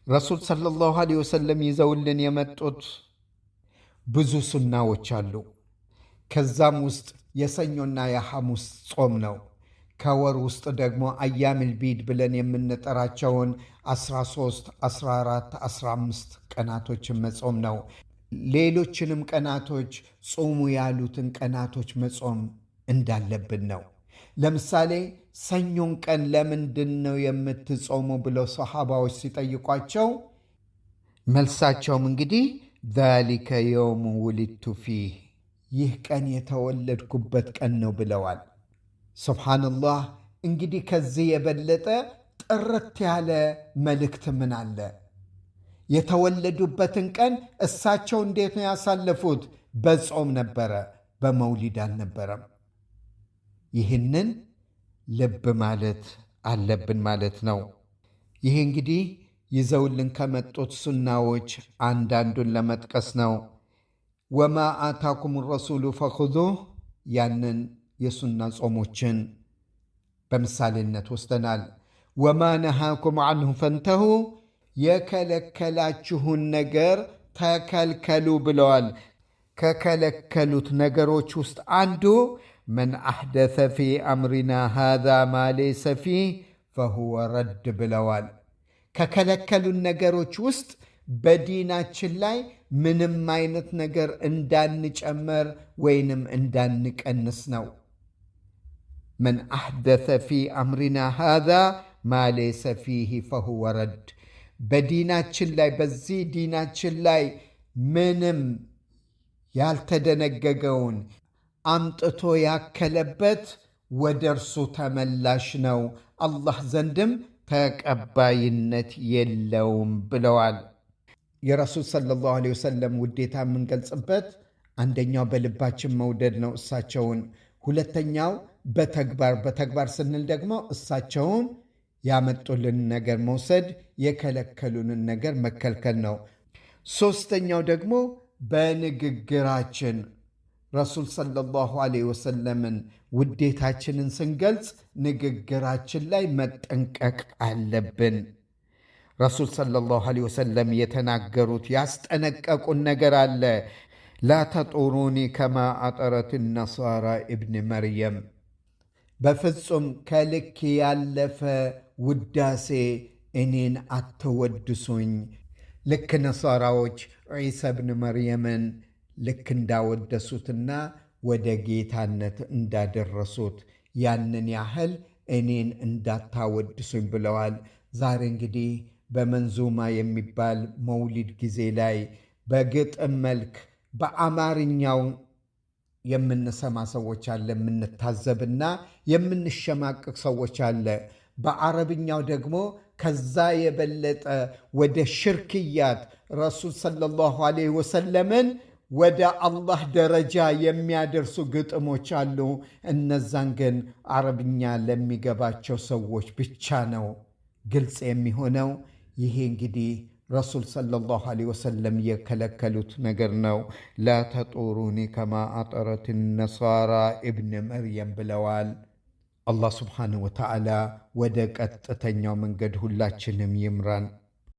ረሱል ሰለላሁ ዐለይሂ ወሰለም ይዘውልን የመጡት ብዙ ሱናዎች አሉ። ከዛም ውስጥ የሰኞና የሐሙስ ጾም ነው። ከወር ውስጥ ደግሞ አያሚል ቢድ ብለን የምንጠራቸውን 13፣ 14፣ 15 ቀናቶችን መጾም ነው። ሌሎችንም ቀናቶች ጾሙ ያሉትን ቀናቶች መጾም እንዳለብን ነው። ለምሳሌ ሰኞን ቀን ለምንድን ነው የምትጾሙ ብለው ሰሓባዎች ሲጠይቋቸው መልሳቸውም እንግዲህ ዛሊከ የውሙ ውሊድቱ ፊህ፣ ይህ ቀን የተወለድኩበት ቀን ነው ብለዋል። ሱብሓነላህ። እንግዲህ ከዚህ የበለጠ ጥርት ያለ መልእክት ምን አለ? የተወለዱበትን ቀን እሳቸው እንዴት ነው ያሳለፉት? በጾም ነበረ፣ በመውሊድ አልነበረም። ይህንን ልብ ማለት አለብን ማለት ነው። ይህ እንግዲህ ይዘውልን ከመጡት ሱናዎች አንዳንዱን ለመጥቀስ ነው። ወማ አታኩም ረሱሉ ፈኹዙህ፣ ያንን የሱና ጾሞችን በምሳሌነት ወስደናል። ወማ ነሃኩም አንሁ ፈንተሁ፣ የከለከላችሁን ነገር ተከልከሉ ብለዋል። ከከለከሉት ነገሮች ውስጥ አንዱ መን አሕደተ ፊ አምሪና ሃዛ ማ ሌይሰ ፊህ ፈሁወ ረድ ብለዋል። ከከለከሉን ነገሮች ውስጥ በዲናችን ላይ ምንም አይነት ነገር እንዳንጨመር ወይንም እንዳንቀንስ ነው። መን አሕደተ ፊ አምሪና ሃዛ ማ ሌይሰ ፊህ ፈሁወ ረድ። በዲናችን ላይ በዚህ ዲናችን ላይ ምንም ያልተደነገገውን አምጥቶ ያከለበት ወደ እርሱ ተመላሽ ነው፣ አላህ ዘንድም ተቀባይነት የለውም ብለዋል። የረሱል ሰለላሁ ዐለይሂ ወሰለም ውዴታ የምንገልጽበት አንደኛው በልባችን መውደድ ነው እሳቸውን። ሁለተኛው በተግባር ስንል ደግሞ እሳቸውን ያመጡልን ነገር መውሰድ፣ የከለከሉንን ነገር መከልከል ነው። ሶስተኛው ደግሞ በንግግራችን ረሱል ሰለላሁ ዐለይሂ ወሰለምን ውዴታችንን ስንገልጽ ንግግራችን ላይ መጠንቀቅ አለብን። ረሱል ሰለላሁ ዐለይሂ ወሰለም የተናገሩት ያስጠነቀቁን ነገር አለ። ላ ተጡሩኒ ከማ አጠረት ነሳራ ኢብን መርየም፣ በፍጹም ከልክ ያለፈ ውዳሴ እኔን አትወድሱኝ። ልክ ነሳራዎች ዒሳ ብን መርየምን ልክ እንዳወደሱትና ወደ ጌታነት እንዳደረሱት ያንን ያህል እኔን እንዳታወድሱኝ ብለዋል። ዛሬ እንግዲህ በመንዙማ የሚባል መውሊድ ጊዜ ላይ በግጥም መልክ በአማርኛው የምንሰማ ሰዎች አለ፣ የምንታዘብና የምንሸማቅቅ ሰዎች አለ። በአረብኛው ደግሞ ከዛ የበለጠ ወደ ሽርክያት ረሱል ሰለላሁ ዐለይሂ ወሰለምን ወደ አላህ ደረጃ የሚያደርሱ ግጥሞች አሉ። እነዛን ግን አረብኛ ለሚገባቸው ሰዎች ብቻ ነው ግልጽ የሚሆነው። ይሄ እንግዲህ ረሱል ሰለላሁ ዐለይሂ ወሰለም የከለከሉት ነገር ነው። ላ ተጡሩኒ ከማ አጠረት ነሳራ ኢብን መርየም ብለዋል። አላህ ስብሓንሁ ወተዓላ ወደ ቀጥተኛው መንገድ ሁላችንም ይምራን።